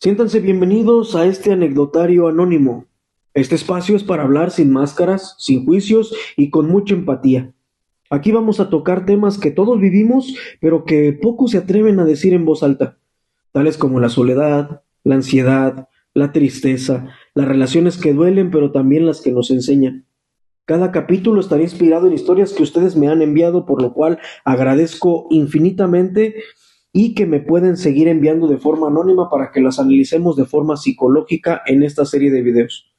Siéntanse bienvenidos a este anecdotario anónimo. Este espacio es para hablar sin máscaras, sin juicios y con mucha empatía. Aquí vamos a tocar temas que todos vivimos, pero que pocos se atreven a decir en voz alta, tales como la soledad, la ansiedad, la tristeza, las relaciones que duelen, pero también las que nos enseñan. Cada capítulo estará inspirado en historias que ustedes me han enviado, por lo cual agradezco infinitamente y que me pueden seguir enviando de forma anónima para que las analicemos de forma psicológica en esta serie de videos.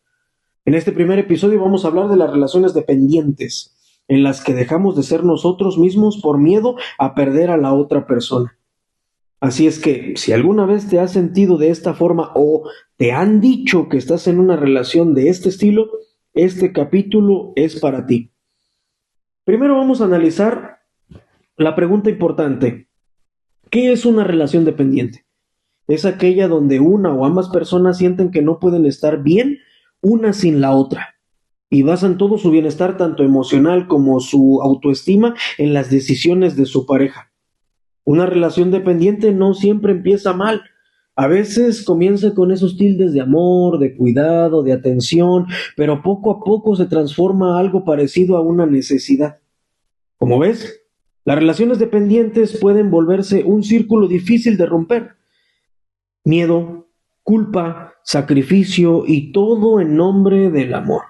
En este primer episodio vamos a hablar de las relaciones dependientes, en las que dejamos de ser nosotros mismos por miedo a perder a la otra persona. Así es que, si alguna vez te has sentido de esta forma o te han dicho que estás en una relación de este estilo, este capítulo es para ti. Primero vamos a analizar la pregunta importante. ¿Qué es una relación dependiente? Es aquella donde una o ambas personas sienten que no pueden estar bien una sin la otra y basan todo su bienestar, tanto emocional como su autoestima, en las decisiones de su pareja. Una relación dependiente no siempre empieza mal. A veces comienza con esos tildes de amor, de cuidado, de atención, pero poco a poco se transforma a algo parecido a una necesidad. Como ves, las relaciones dependientes pueden volverse un círculo difícil de romper. Miedo, culpa, sacrificio y todo en nombre del amor.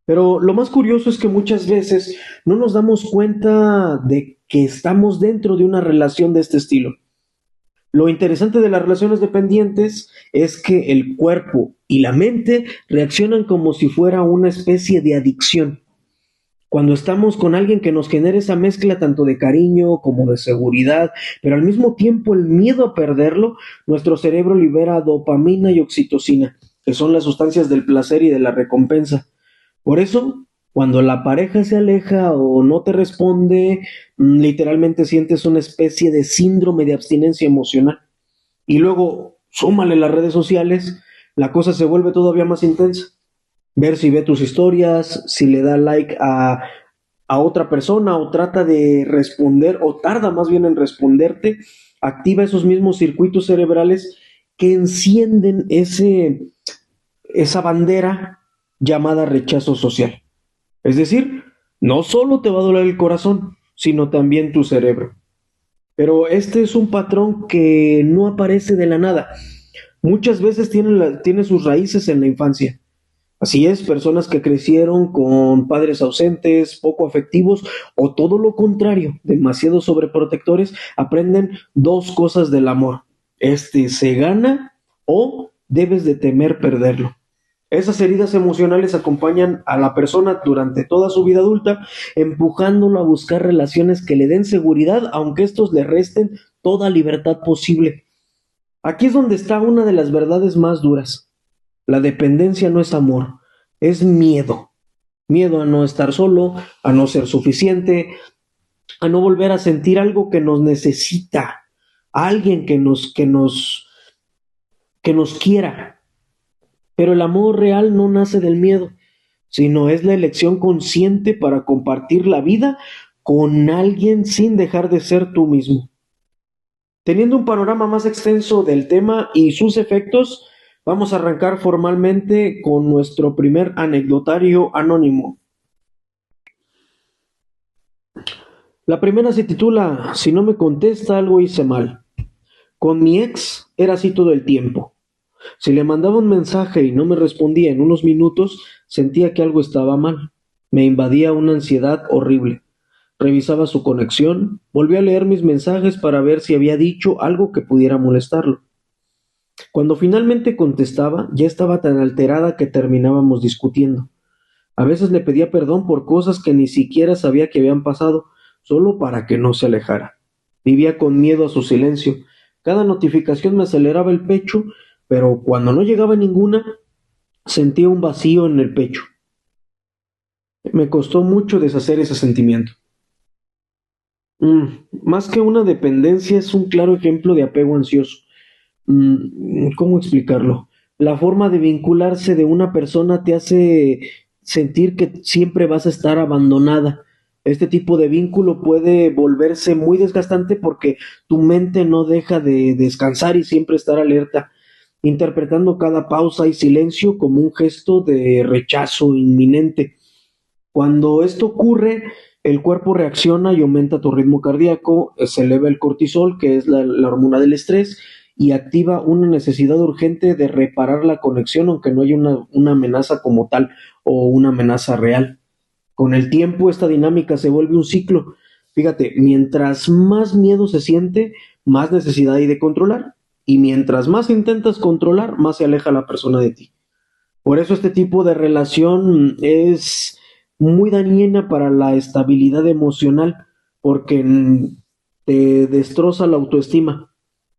Pero lo más curioso es que muchas veces no nos damos cuenta de que estamos dentro de una relación de este estilo. Lo interesante de las relaciones dependientes es que el cuerpo y la mente reaccionan como si fuera una especie de adicción. Cuando estamos con alguien que nos genera esa mezcla tanto de cariño como de seguridad, pero al mismo tiempo el miedo a perderlo, nuestro cerebro libera dopamina y oxitocina, que son las sustancias del placer y de la recompensa. Por eso, cuando la pareja se aleja o no te responde, literalmente sientes una especie de síndrome de abstinencia emocional. Y luego, súmale las redes sociales, la cosa se vuelve todavía más intensa. Ver si ve tus historias, si le da like a otra persona o trata de responder o tarda más bien en responderte, activa esos mismos circuitos cerebrales que encienden esa bandera llamada rechazo social. Es decir, no solo te va a doler el corazón, sino también tu cerebro. Pero este es un patrón que no aparece de la nada. Muchas veces tiene sus raíces en la infancia. Así es, personas que crecieron con padres ausentes, poco afectivos o todo lo contrario, demasiado sobreprotectores, aprenden dos cosas del amor. Este se gana o debes de temer perderlo. Esas heridas emocionales acompañan a la persona durante toda su vida adulta, empujándolo a buscar relaciones que le den seguridad, aunque estos le resten toda libertad posible. Aquí es donde está una de las verdades más duras. La dependencia no es amor, es miedo. Miedo a no estar solo, a no ser suficiente, a no volver a sentir algo que nos necesita, a alguien que nos quiera. Pero el amor real no nace del miedo, sino es la elección consciente para compartir la vida con alguien sin dejar de ser tú mismo. Teniendo un panorama más extenso del tema y sus efectos, vamos a arrancar formalmente con nuestro primer anecdotario anónimo. La primera se titula Si no me contesta, algo hice mal. Con mi ex era así todo el tiempo. Si le mandaba un mensaje y no me respondía en unos minutos, sentía que algo estaba mal. Me invadía una ansiedad horrible. Revisaba su conexión, volví a leer mis mensajes para ver si había dicho algo que pudiera molestarlo. Cuando finalmente contestaba, ya estaba tan alterada que terminábamos discutiendo. A veces le pedía perdón por cosas que ni siquiera sabía que habían pasado, solo para que no se alejara. Vivía con miedo a su silencio. Cada notificación me aceleraba el pecho, pero cuando no llegaba ninguna, sentía un vacío en el pecho. Me costó mucho deshacer ese sentimiento. Más que una dependencia, es un claro ejemplo de apego ansioso. ¿Cómo explicarlo? La forma de vincularse de una persona te hace sentir que siempre vas a estar abandonada. Este tipo de vínculo puede volverse muy desgastante porque tu mente no deja de descansar y siempre estar alerta. interpretando cada pausa y silencio como un gesto de rechazo inminente. Cuando esto ocurre, el cuerpo reacciona y aumenta tu ritmo cardíaco, se eleva el cortisol, que es la hormona del estrés, y activa una necesidad urgente de reparar la conexión, aunque no haya una amenaza como tal o una amenaza real. Con el tiempo, esta dinámica se vuelve un ciclo. Fíjate, mientras más miedo se siente, más necesidad hay de controlar. Y mientras más intentas controlar, más se aleja la persona de ti. Por eso este tipo de relación es muy dañina para la estabilidad emocional, porque te destroza la autoestima.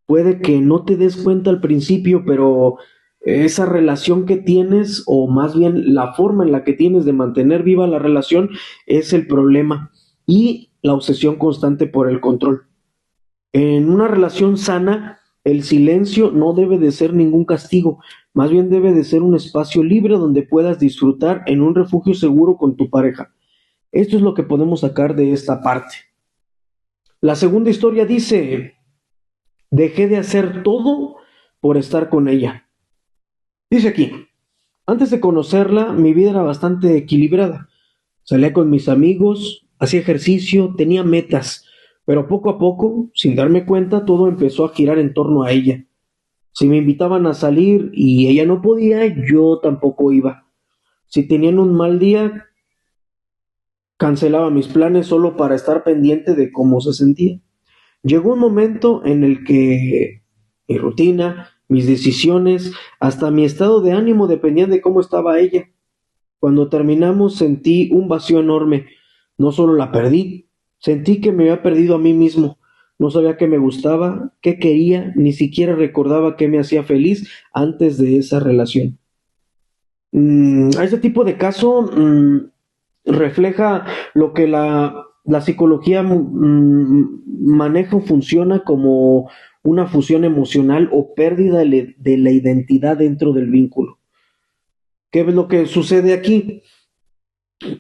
Puede que no te des cuenta al principio, pero esa relación que tienes, o más bien la forma en la que tienes de mantener viva la relación, es el problema. Y la obsesión constante por el control. En una relación sana, el silencio no debe de ser ningún castigo, más bien debe de ser un espacio libre donde puedas disfrutar en un refugio seguro con tu pareja. Esto es lo que podemos sacar de esta parte. La segunda historia dice, dejé de hacer todo por estar con ella. Dice aquí, antes de conocerla, mi vida era bastante equilibrada. Salía con mis amigos, hacía ejercicio, tenía metas, pero poco a poco, sin darme cuenta, todo empezó a girar en torno a ella. Si me invitaban a salir y ella no podía, yo tampoco iba. Si tenían un mal día, cancelaba mis planes solo para estar pendiente de cómo se sentía. Llegó un momento en el que mi rutina, mis decisiones, hasta mi estado de ánimo dependían de cómo estaba ella. Cuando terminamos sentí un vacío enorme. No solo la perdí, sentí que me había perdido a mí mismo. No sabía qué me gustaba, qué quería, ni siquiera recordaba qué me hacía feliz antes de esa relación. A este tipo de caso refleja lo que la psicología maneja o funciona como una fusión emocional o pérdida de la identidad dentro del vínculo. ¿Qué es lo que sucede aquí?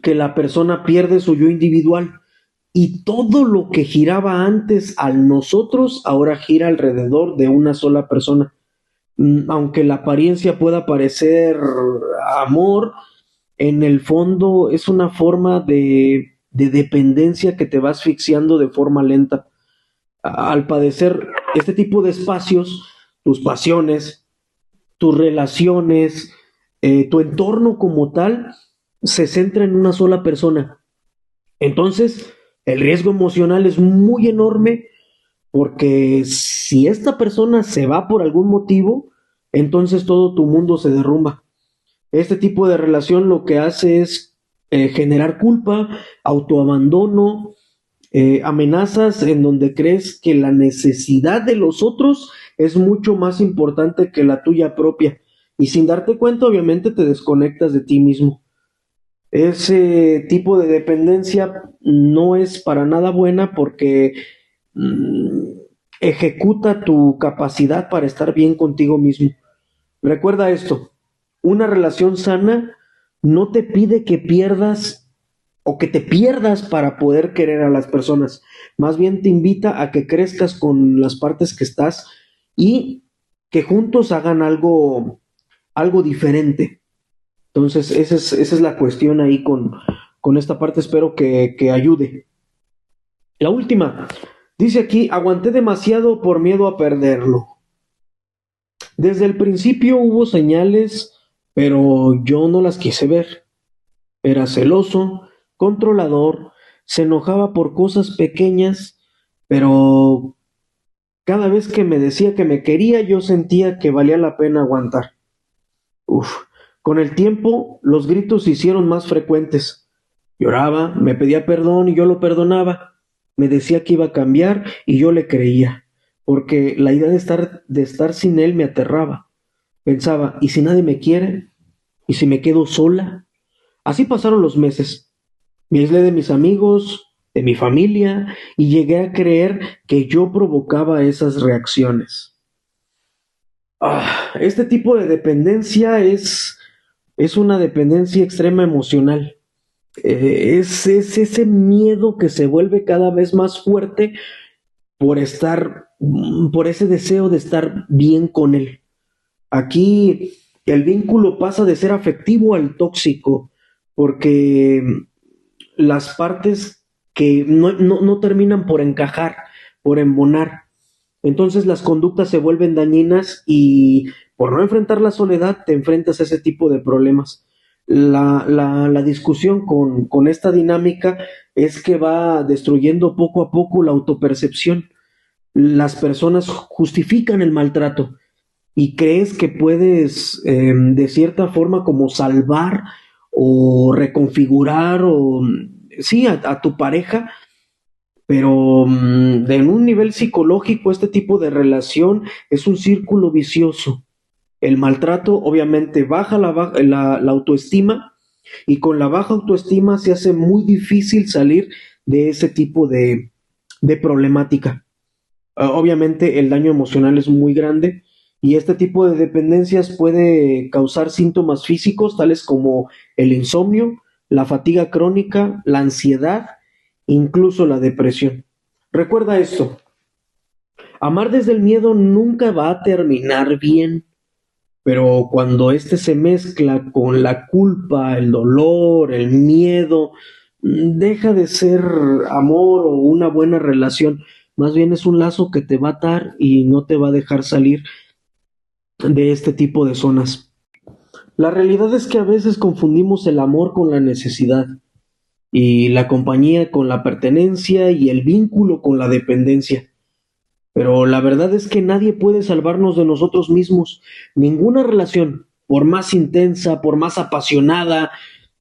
Que la persona pierde su yo individual y todo lo que giraba antes al nosotros ahora gira alrededor de una sola persona. Aunque la apariencia pueda parecer amor, en el fondo es una forma de dependencia que te va asfixiando de forma lenta. Al padecer este tipo de espacios, tus pasiones, tus relaciones, tu entorno como tal, se centra en una sola persona. Entonces, el riesgo emocional es muy enorme porque si esta persona se va por algún motivo, entonces todo tu mundo se derrumba. Este tipo de relación lo que hace es generar culpa, autoabandono, amenazas en donde crees que la necesidad de los otros es mucho más importante que la tuya propia. Y sin darte cuenta, obviamente te desconectas de ti mismo. Ese tipo de dependencia no es para nada buena porque mm, ejecuta tu capacidad para estar bien contigo mismo. Recuerda esto, una relación sana no te pide que pierdas o que te pierdas para poder querer a las personas. Más bien te invita a que crezcas con las partes que estás y que juntos hagan algo diferente. Entonces, esa es la cuestión ahí con esta parte. Espero que ayude. La última. Dice aquí, aguanté demasiado por miedo a perderlo. Desde el principio hubo señales, pero yo no las quise ver. Era celoso, controlador, se enojaba por cosas pequeñas, pero cada vez que me decía que me quería, yo sentía que valía la pena aguantar. Uf. Con el tiempo, los gritos se hicieron más frecuentes. Lloraba, me pedía perdón y yo lo perdonaba. Me decía que iba a cambiar y yo le creía, porque la idea de estar sin él me aterraba. Pensaba, ¿y si nadie me quiere? ¿Y si me quedo sola? Así pasaron los meses. Me aislé de mis amigos, de mi familia, y llegué a creer que yo provocaba esas reacciones. Este tipo de dependencia es una dependencia extrema emocional. Es ese miedo que se vuelve cada vez más fuerte por ese deseo de estar bien con él. Aquí el vínculo pasa de ser afectivo al tóxico, porque las partes que no terminan por encajar, por embonar. Entonces las conductas se vuelven dañinas y por no enfrentar la soledad te enfrentas a ese tipo de problemas. La discusión con esta dinámica es que va destruyendo poco a poco la autopercepción. Las personas justifican el maltrato y crees que puedes de cierta forma como salvar o reconfigurar o sí a tu pareja, pero en un nivel psicológico este tipo de relación es un círculo vicioso. El maltrato obviamente baja la autoestima y con la baja autoestima se hace muy difícil salir de ese tipo de problemática. Obviamente el daño emocional es muy grande y este tipo de dependencias puede causar síntomas físicos tales como el insomnio, la fatiga crónica, la ansiedad, incluso la depresión. Recuerda esto, amar desde el miedo nunca va a terminar bien, pero cuando este se mezcla con la culpa, el dolor, el miedo, deja de ser amor o una buena relación. Más bien es un lazo que te va a atar y no te va a dejar salir de este tipo de zonas. La realidad es que a veces confundimos el amor con la necesidad y la compañía con la pertenencia y el vínculo con la dependencia. Pero la verdad es que nadie puede salvarnos de nosotros mismos. Ninguna relación, por más intensa, por más apasionada,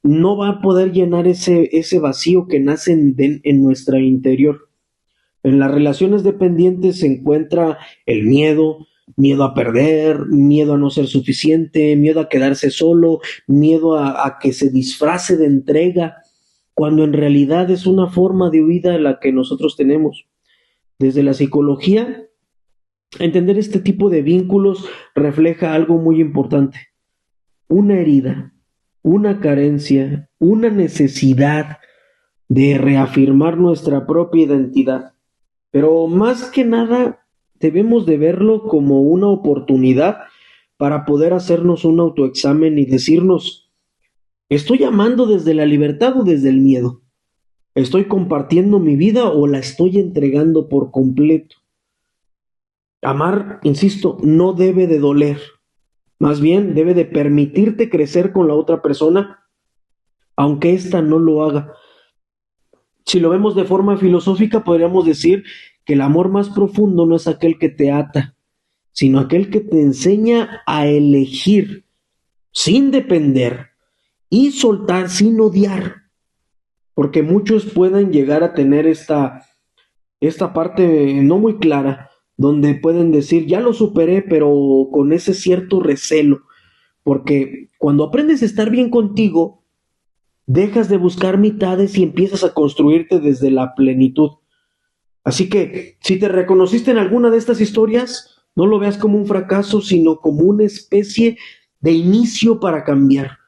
no va a poder llenar ese vacío que nace en nuestra interior. En las relaciones dependientes se encuentra el miedo, miedo a perder, miedo a no ser suficiente, miedo a quedarse solo, miedo a que se disfrace de entrega, cuando en realidad es una forma de huida la que nosotros tenemos. Desde la psicología, entender este tipo de vínculos refleja algo muy importante, una herida, una carencia, una necesidad de reafirmar nuestra propia identidad. Pero más que nada, debemos de verlo como una oportunidad para poder hacernos un autoexamen y decirnos, ¿estoy amando desde la libertad o desde el miedo? ¿Estoy compartiendo mi vida o la estoy entregando por completo? Amar, insisto, no debe de doler, más bien debe de permitirte crecer con la otra persona, aunque ésta no lo haga. Si lo vemos de forma filosófica, podríamos decir que el amor más profundo no es aquel que te ata, sino aquel que te enseña a elegir sin depender y soltar sin odiar, porque muchos pueden llegar a tener esta parte no muy clara, donde pueden decir, ya lo superé, pero con ese cierto recelo, porque cuando aprendes a estar bien contigo, dejas de buscar mitades y empiezas a construirte desde la plenitud. Así que, si te reconociste en alguna de estas historias, no lo veas como un fracaso, sino como una especie de inicio para cambiar.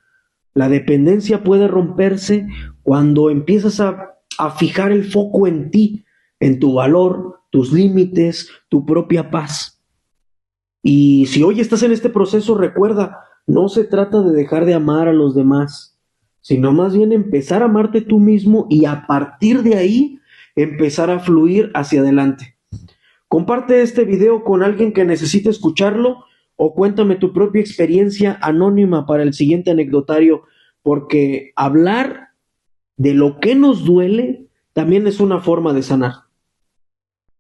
La dependencia puede romperse cuando empiezas a fijar el foco en ti, en tu valor, tus límites, tu propia paz. Y si hoy estás en este proceso, recuerda, no se trata de dejar de amar a los demás, sino más bien empezar a amarte tú mismo y a partir de ahí empezar a fluir hacia adelante. Comparte este video con alguien que necesite escucharlo o cuéntame tu propia experiencia anónima para el siguiente anecdotario, porque hablar de lo que nos duele también es una forma de sanar.